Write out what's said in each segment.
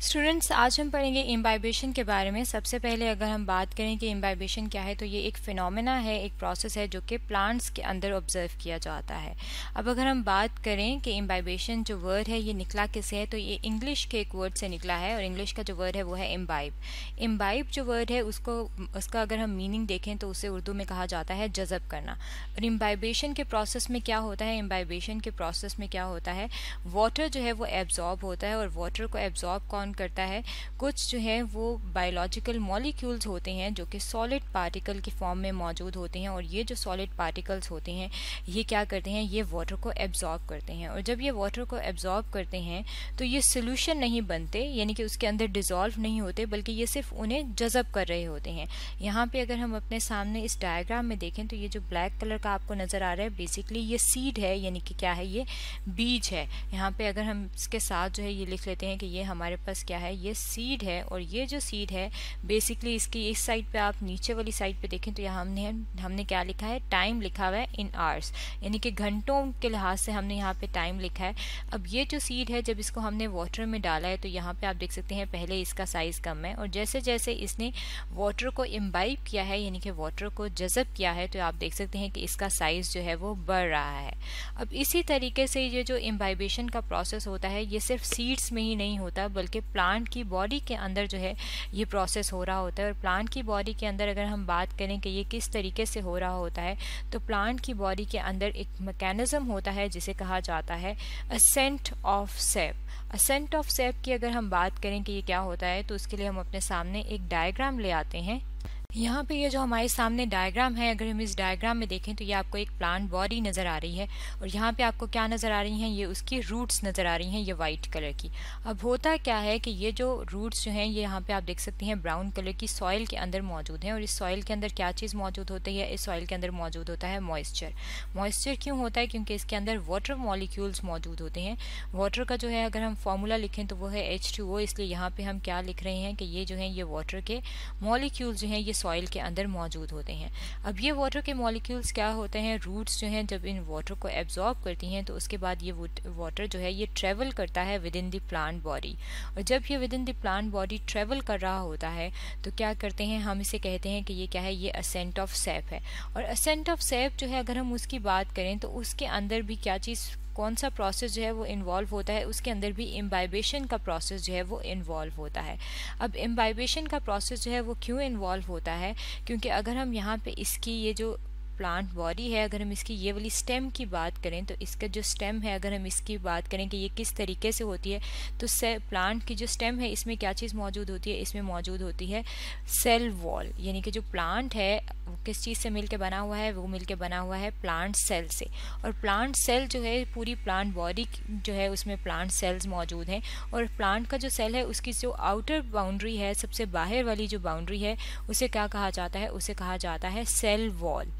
Students, आज हम पढ़ेंगे इम्बाइबेशन के बारे में। सबसे पहले अगर हम बात करें कि इम्बाइबेशन क्या है, तो ये एक फिनोमेना है, एक प्रोसेस है जो कि प्लांट्स के अंदर ऑब्जर्व किया जाता है। अब अगर हम बात करें कि इम्बाइबेशन जो वर्ड है ये निकला किससे है, तो ये इंग्लिश के एक वर्ड से निकला है, और इंग्लिश का जो वर्ड है वो है इम्बाइब। इम्बाइब जो वर्ड है उसका अगर हम मीनिंग देखें तो उसे उर्दू में कहा जाता है जज़ब करना। और इम्बाइबेशन के प्रोसेस में क्या होता है, इम्बाइबेशन के प्रोसेस में क्या होता है, वाटर जो है वो एब्जॉर्ब होता है। और वाटर को एब्जॉर्ब कौन करता है, कुछ जो है वो बायोलॉजिकल मॉलिक्यूल्स होते हैं जो कि सॉलिड पार्टिकल की फॉर्म में मौजूद होते हैं। और ये जो सॉलिड पार्टिकल्स होते हैं ये क्या करते हैं, ये वाटर को एब्जॉर्ब करते हैं। और जब ये वाटर को एब्जॉर्ब करते हैं तो ये सोल्यूशन नहीं बनते, यानी कि उसके अंदर डिसॉल्व नहीं होते, बल्कि ये सिर्फ उन्हें जज़ब कर रहे होते हैं। यहाँ पे अगर हम अपने सामने इस डायग्राम में देखें तो ये जो ब्लैक कलर का आपको नज़र आ रहा है, बेसिकली ये सीड है, यानी कि क्या है, ये बीज है। यहाँ पे अगर हम इसके साथ जो है ये लिख लेते हैं कि ये हमारे पास क्या है, ये सीड है। और ये जो सीड है बेसिकली इसकी इस साइड पे आप नीचे वाली साइड पे देखें तो यहाँ हमने क्या लिखा है, टाइम लिखा हुआ है इन आवर्स, यानी कि घंटों के लिहाज से हमने यहाँ पे टाइम लिखा है। अब ये जो सीड है जब इसको हमने वाटर में डाला है तो यहाँ पे आप देख सकते हैं पहले इसका साइज कम है, और जैसे जैसे इसने वाटर को इम्बाइब किया है, यानी कि वाटर को जज़ब किया है, तो आप देख सकते हैं कि इसका साइज जो है वो बढ़ रहा है। अब इसी तरीके से ये जो इम्बाइबेशन का प्रोसेस होता है ये सिर्फ सीड्स में ही नहीं होता, बल्कि प्लांट की बॉडी के अंदर जो है ये प्रोसेस हो रहा होता है। और प्लांट की बॉडी के अंदर अगर हम बात करें कि ये किस तरीके से हो रहा होता है, तो प्लांट की बॉडी के अंदर एक मैकेनिज्म होता है जिसे कहा जाता है ascent of sap. Ascent of sap की अगर हम बात करें कि ये क्या होता है, तो उसके लिए हम अपने सामने एक डायग्राम ले आते हैं। यहाँ पे ये जो हमारे सामने डायग्राम है, अगर हम इस डायग्राम में देखें तो ये आपको एक प्लांट बॉडी नज़र आ रही है, और यहाँ पे आपको क्या नज़र आ रही हैं, ये उसकी रूट्स नज़र आ रही हैं, ये वाइट कलर की। अब होता क्या है कि ये जो रूट्स जो हैं ये यहाँ पे आप देख सकते हैं ब्राउन कलर की सॉइल के अंदर मौजूद हैं। और इस सॉइल के अंदर क्या चीज़ मौजूद होती है, इस सॉइल के अंदर मौजूद होता है मॉइस्चर। मॉइस्चर क्यों होता है, क्योंकि इसके अंदर वाटर मॉलिक्यूल्स मौजूद होते हैं। वाटर का जो है अगर हम फॉर्मूला लिखें तो वो है H2O, इसलिए यहाँ पे हम क्या लिख रहे हैं कि ये जो है ये वाटर के मॉलिक्यूल्स जो हैं ये सॉइल के अंदर मौजूद होते हैं। अब ये वाटर के मॉलिक्यूल्स क्या होते हैं, रूट्स जो हैं जब इन वाटर को एब्जॉर्ब करती हैं तो उसके बाद ये वाटर जो है ये ट्रेवल करता है with in the plant body. और जब ये with in the plant body travel कर रहा होता है तो क्या करते हैं, हम इसे कहते हैं कि ये क्या है, ये असेंट ऑफ सेप है। और असेंट ऑफ सेप जो है अगर हम उसकी बात करें तो उसके अंदर भी क्या चीज़, कौन सा प्रोसेस जो है वो इन्वॉल्व होता है, उसके अंदर भी इम्बाइबेशन का प्रोसेस जो है वो इन्वॉल्व होता है। अब इम्बाइबेशन का प्रोसेस जो है वो क्यों इन्वॉल्व होता है, क्योंकि अगर हम यहाँ पे इसकी ये जो प्लांट बॉडी है, अगर हम इसकी ये वाली स्टेम की बात करें तो इसका जो स्टेम है, अगर हम इसकी बात करें कि ये किस तरीके से होती है, तो प्लांट की जो स्टेम है इसमें क्या चीज़ मौजूद होती है, इसमें मौजूद होती है सेल वॉल। यानी कि जो प्लांट है वो किस चीज़ से मिलके बना हुआ है, वो मिलके बना हुआ है प्लांट सेल से। और प्लांट सेल जो है पूरी प्लांट बॉडी जो है उसमें प्लांट सेल्स मौजूद हैं। और प्लांट का जो सेल है उसकी जो आउटर बाउंड्री है, सबसे बाहर वाली जो बाउंड्री है, उसे क्या कहा जाता है, उसे कहा जाता है सेल वॉल।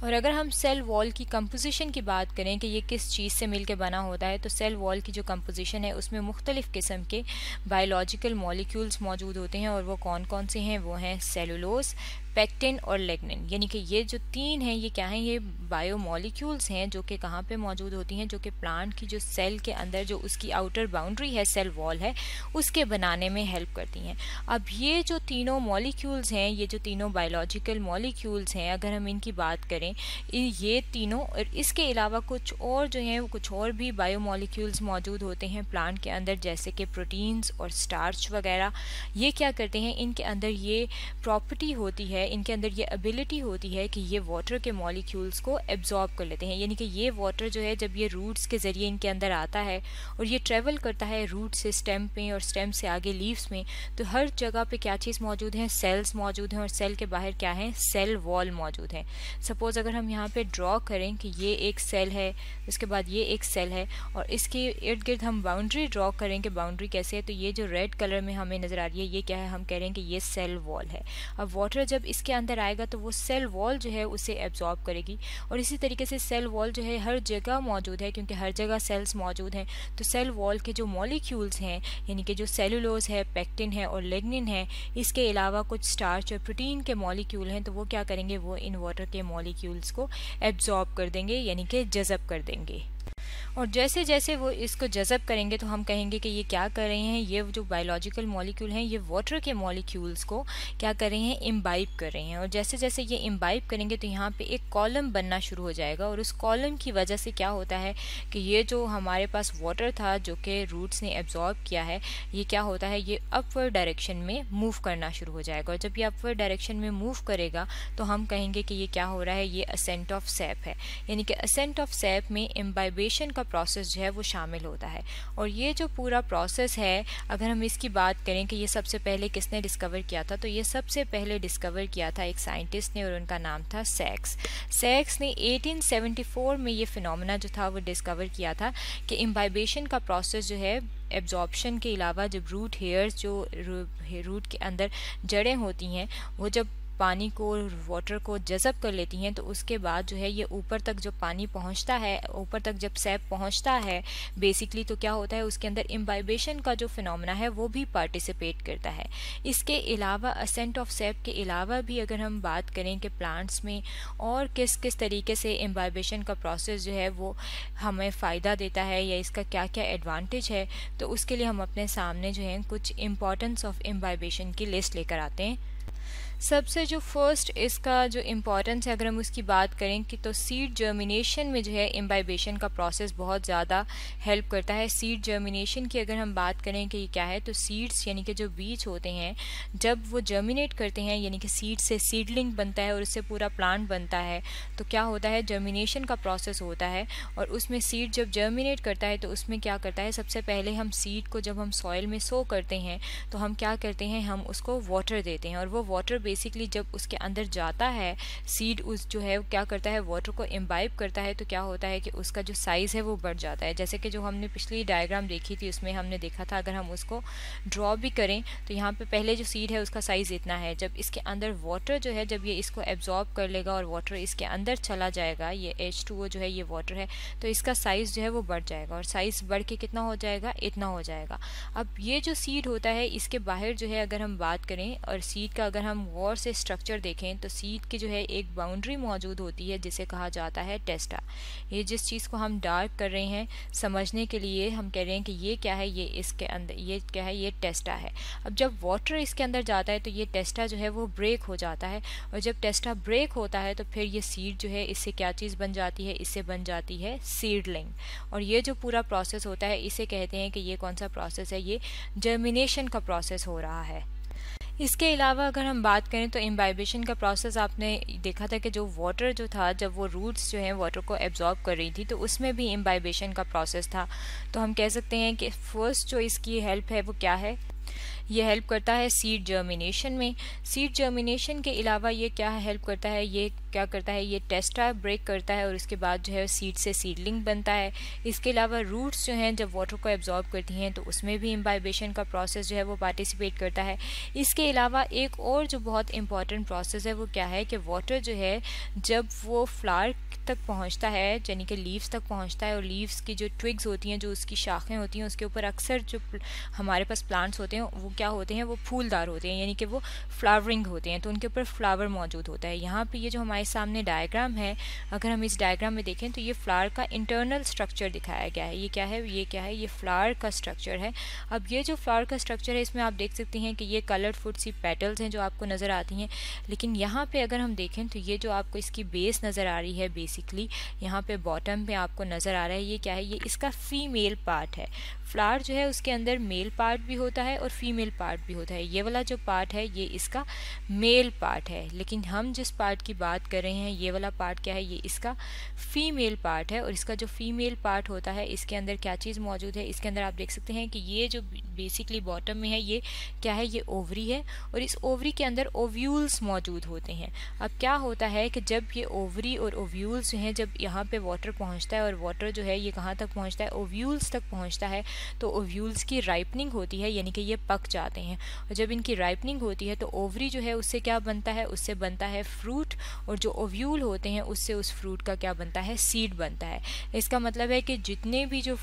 और अगर हम सेल वॉल की कंपोजिशन की बात करें कि ये किस चीज़ से मिलके बना होता है, तो सेल वॉल की जो कंपोजिशन है उसमें मुख्तलिफ़ किस्म के बायोलॉजिकल मॉलिक्यूल्स मौजूद होते हैं। और वो कौन कौन से हैं, वो हैं सेलुलोज, पेक्टिन और लिग्निन। यानी कि ये जो तीन हैं ये क्या हैं, ये बायो मॉलिक्यूल्स हैं जो कि कहाँ पे मौजूद होती हैं, जो कि प्लांट की जो सेल के अंदर जो उसकी आउटर बाउंड्री है, सेल वॉल है, उसके बनाने में हेल्प करती हैं। अब ये जो तीनों मॉलिक्यूल्स हैं, ये जो तीनों बायोलॉजिकल मॉलिक्यूल्स हैं, अगर हम इनकी बात करें, ये तीनों और इसके अलावा कुछ और जो हैं कुछ और भी बायो मॉलिक्यूल्स मौजूद होते हैं प्लांट के अंदर, जैसे कि प्रोटीन्स और स्टार्च वगैरह। ये क्या करते हैं, इनके अंदर ये प्रॉपर्टी होती है, इनके अंदर ये एबिलिटी होती है कि ये वाटर के मॉलिक्यूल्स को एब्जॉर्ब कर लेते हैं। यानी कि ये वाटर जो है जब ये रूट्स के ज़रिए इनके अंदर आता है और ये ट्रेवल करता है रूट से स्टेम पे और स्टेम से आगे लीव्स में, तो हर जगह पे क्या चीज़ मौजूद है, सेल्स मौजूद हैं। और सेल के बाहर क्या है, सेल वॉल मौजूद है। सपोज़ अगर हम यहाँ पे ड्रॉ करें कि ये एक सेल है, उसके बाद ये एक सेल है, और इसके इर्द गिर्द हम बाउंड्री ड्रॉ करें कि बाउंड्री कैसे है, तो ये जो रेड कलर में हमें नज़र आ रही है ये क्या है, हम कह रहे हैं कि ये सेल वॉल है। अब वाटर जब इसके अंदर आएगा तो वो सेल वॉल जो है उसे एब्जॉर्ब करेगी। और इसी तरीके से सेल वॉल जो है हर जगह मौजूद है, क्योंकि हर जगह सेल्स मौजूद हैं। तो सेल वॉल के जो मॉलिक्यूल्स हैं, यानी कि जो सेलुलोज है, पेक्टिन है और लिग्निन है, इसके अलावा कुछ स्टार्च और प्रोटीन के मॉलिक्यूल हैं, तो वो क्या करेंगे, वो इन वाटर के मॉलिक्यूल्स को एब्जॉर्ब कर देंगे, यानी कि जज़ब कर देंगे। और जैसे जैसे वो इसको जज़ब करेंगे तो हम कहेंगे कि ये क्या कर रहे हैं, ये जो बायोलॉजिकल मॉलिक्यूल हैं ये वाटर के मॉलिक्यूल्स को क्या कर रहे हैं, इम्बाइब कर रहे हैं। और जैसे जैसे ये इम्बाइब करेंगे तो यहाँ पे एक कॉलम बनना शुरू हो जाएगा, और उस कॉलम की वजह से क्या होता है कि ये जो हमारे पास वाटर था जो कि रूट्स ने एब्जॉर्ब किया है, ये क्या होता है, ये अपवर्ड डायरेक्शन में मूव करना शुरू हो जाएगा। और जब ये अपवर्ड डायरेक्शन में मूव करेगा तो हम कहेंगे कि ये क्या हो रहा है, ये असेंट ऑफ सैप है। यानी कि असेंट ऑफ सैप में इम्बाइबेशन का प्रोसेस जो है वो शामिल होता है। और ये जो पूरा प्रोसेस है, अगर हम इसकी बात करें कि ये सबसे पहले किसने डिस्कवर किया था, तो ये सबसे पहले डिस्कवर किया था एक साइंटिस्ट ने, और उनका नाम था सैक्स। सैक्स ने 1874 में ये फिनोमेना जो था वो डिस्कवर किया था कि इम्बाइबेशन का प्रोसेस जो है, एब्जॉर्प्शन के अलावा जब रूट हेयर्स, जो रूट के अंदर जड़ें होती हैं, वो जब पानी को, वाटर को जज़ब कर लेती हैं, तो उसके बाद जो है ये ऊपर तक जो पानी पहुंचता है, ऊपर तक जब सैप पहुंचता है बेसिकली, तो क्या होता है, उसके अंदर इम्बाइबेशन का जो फिनोमेना है वो भी पार्टिसिपेट करता है। इसके अलावा असेंट ऑफ सैप के अलावा भी अगर हम बात करें कि प्लांट्स में और किस किस तरीके से इम्बाइबेशन का प्रोसेस जो है वो हमें फ़ायदा देता है या इसका क्या क्या एडवांटेज है, तो उसके लिए हम अपने सामने जो है कुछ इम्पॉर्टेंस ऑफ इम्बाइबेशन की लिस्ट लेकर आते हैं। सबसे जो फर्स्ट इसका जो इम्पॉर्टेंस है, अगर हम उसकी बात करें कि तो सीड जर्मिनेशन में जो है इम्बाइबेशन का प्रोसेस बहुत ज़्यादा हेल्प करता है। सीड जर्मिनेशन की अगर हम बात करें कि ये क्या है, तो सीड्स यानी कि जो बीज होते हैं जब वो जर्मिनेट करते हैं, यानी कि सीड से सीडलिंग बनता है और उससे पूरा प्लांट बनता है, तो क्या होता है, जर्मिनेशन का प्रोसेस होता है। और उसमें सीड जब जर्मिनेट करता है तो उसमें क्या करता है, सबसे पहले हम सीड को जब हम सॉइल में सो करते हैं तो हम क्या करते हैं, हम उसको वाटर देते हैं। और वो वाटर बेसिकली जब उसके अंदर जाता है, सीड उस जो है क्या करता है, वाटर को इम्बाइब करता है, तो क्या होता है कि उसका जो साइज़ है वो बढ़ जाता है। जैसे कि जो हमने पिछली डायग्राम देखी थी उसमें हमने देखा था, अगर हम उसको ड्रॉ भी करें तो यहाँ पे पहले जो सीड है उसका साइज़ इतना है, जब इसके अंदर वाटर जो है, जब ये इसको एब्जॉर्ब कर लेगा और वाटर इसके अंदर चला जाएगा, ये H2O जो है ये वाटर है, तो इसका साइज़ जो है वो बढ़ जाएगा, और साइज़ बढ़ के कितना हो जाएगा, इतना हो जाएगा। अब ये जो सीड होता है इसके बाहर जो है अगर हम बात करें, और सीड का अगर हम गौर से स्ट्रक्चर देखें तो सीड की जो है एक बाउंड्री मौजूद होती है जिसे कहा जाता है टेस्टा। ये जिस चीज़ को हम डार्क कर रहे हैं समझने के लिए हम कह रहे हैं कि ये क्या है, ये इसके अंदर ये क्या है, ये टेस्टा है। अब जब वाटर इसके अंदर जाता है तो ये टेस्टा जो है वो ब्रेक हो जाता है, और जब टेस्टा ब्रेक होता है तो फिर ये सीड जो है इससे क्या चीज़ बन जाती है, इससे बन जाती है सीडलिंग। और ये जो पूरा प्रोसेस होता है इसे कहते हैं कि ये कौन सा प्रोसेस है, ये जर्मिनेशन का प्रोसेस हो रहा है। इसके अलावा अगर हम बात करें तो इम्बाइबेशन का प्रोसेस आपने देखा था कि जो वाटर जो था, जब वो रूट्स जो हैं वाटर को एब्जॉर्ब कर रही थी तो उसमें भी इम्बाइबेशन का प्रोसेस था। तो हम कह सकते हैं कि फर्स्ट जो इसकी हेल्प है वो क्या है, ये हेल्प करता है सीड जर्मिनेशन में। सीड जर्मिनेशन के अलावा ये क्या हेल्प करता है, ये क्या करता है, ये टेस्टा ब्रेक करता है और उसके बाद जो है सीड से सीडलिंग बनता है। इसके अलावा रूट्स जो हैं जब वाटर को एब्जॉर्ब करती हैं तो उसमें भी इम्बाइबेशन का प्रोसेस जो है वो पार्टिसिपेट करता है। इसके अलावा एक और जो बहुत इंपॉर्टेंट प्रोसेस है वो क्या है कि वाटर जो है जब वो फ्लावर तक पहुंचता है, यानी कि लीव्स तक पहुंचता है, और लीव्स की जो ट्विग्स होती हैं, जो उसकी शाखें होती हैं, उसके ऊपर अक्सर जो हमारे पास प्लांट्स होते हैं वो क्या होते हैं, वो फूलदार होते हैं, यानी कि वो फ्लावरिंग होते हैं, तो उनके ऊपर फ्लावर मौजूद होता है। यहाँ पे ये जो हमारे सामने डायग्राम है, अगर हम इस डायग्राम में देखें तो ये फ्लावर का इंटरनल स्ट्रक्चर दिखाया गया है। ये क्या है, ये क्या है, ये फ्लावर का स्ट्रक्चर है। अब ये जो फ्लावर का स्ट्रक्चर है इसमें आप देख सकते हैं कि ये कलरफुल सी पेटल्स हैं जो आपको नज़र आती हैं, लेकिन यहाँ पे अगर हम देखें तो ये जो आपको इसकी बेस नज़र आ रही है, बेसिकली यहाँ पे बॉटम पे आपको नज़र आ रहा है, ये क्या है, ये इसका फीमेल पार्ट है। फ्लावर जो है उसके अंदर मेल पार्ट भी होता है और फीमेल पार्ट भी होता है। ये वाला जो पार्ट है ये इसका मेल पार्ट है, लेकिन हम जिस पार्ट की बात कर रहे हैं ये वाला पार्ट क्या है, ये इसका फीमेल पार्ट है। और इसका जो फीमेल पार्ट होता है इसके अंदर क्या चीज़ मौजूद है, इसके अंदर आप देख सकते हैं कि ये जो बेसिकली बॉटम में है ये क्या है, ये ओवरी है, और इस ओवरी के अंदर ओव्यूल्स मौजूद होते हैं। अब क्या होता है कि जब ये ओवरी और ओव्यूल्स जो हैं, जब यहाँ पे वाटर पहुँचता है और वाटर जो है ये कहाँ तक पहुँचता है, ओव्यूल्स तक पहुँचता है, तो ओव्यूल्स की राइपनिंग होती है, यानी कि ये पक जाते हैं। और जब इनकी राइपनिंग होती है तो ओवरी जो है उससे क्या बनता है, उससे बनता है फ्रूट, और जो ओव्यूल होते हैं उससे उस फ्रूट का क्या बनता है, सीड बनता है। इसका मतलब है कि जितने भी जो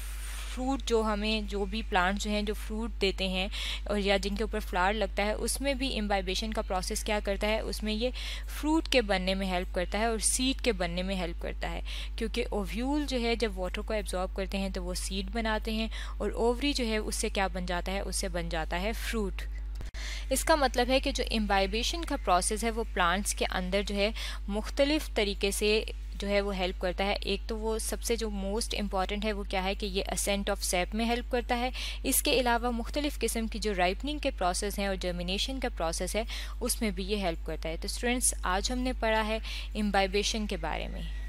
फ्रूट जो हमें जो भी प्लांट्स जो हैं जो फ्रूट देते हैं और या जिनके ऊपर फ्लावर लगता है उसमें भी इम्बाइबेशन का प्रोसेस क्या करता है, उसमें ये फ्रूट के बनने में हेल्प करता है और सीड के बनने में हेल्प करता है, क्योंकि ओव्यूल जो है जब वाटर को एब्जॉर्ब करते हैं तो वो सीड बनाते हैं और ओवरी जो है उससे क्या बन जाता है, उससे बन जाता है फ्रूट। इसका मतलब है कि जो इम्बाइबेशन का प्रोसेस है वो प्लांट्स के अंदर जो है मुख्तलिफ तरीके से जो है वो हेल्प करता है। एक तो वो सबसे जो मोस्ट इम्पॉर्टेंट है वो क्या है कि ये असेंट ऑफ सेप में हेल्प करता है। इसके अलावा मुख्तलिफ किस्म की जो राइपनिंग के प्रोसेस हैं और जर्मिनेशन का प्रोसेस है उसमें भी ये हेल्प करता है। तो स्टूडेंट्स आज हमने पढ़ा है इम्बाइबेशन के बारे में।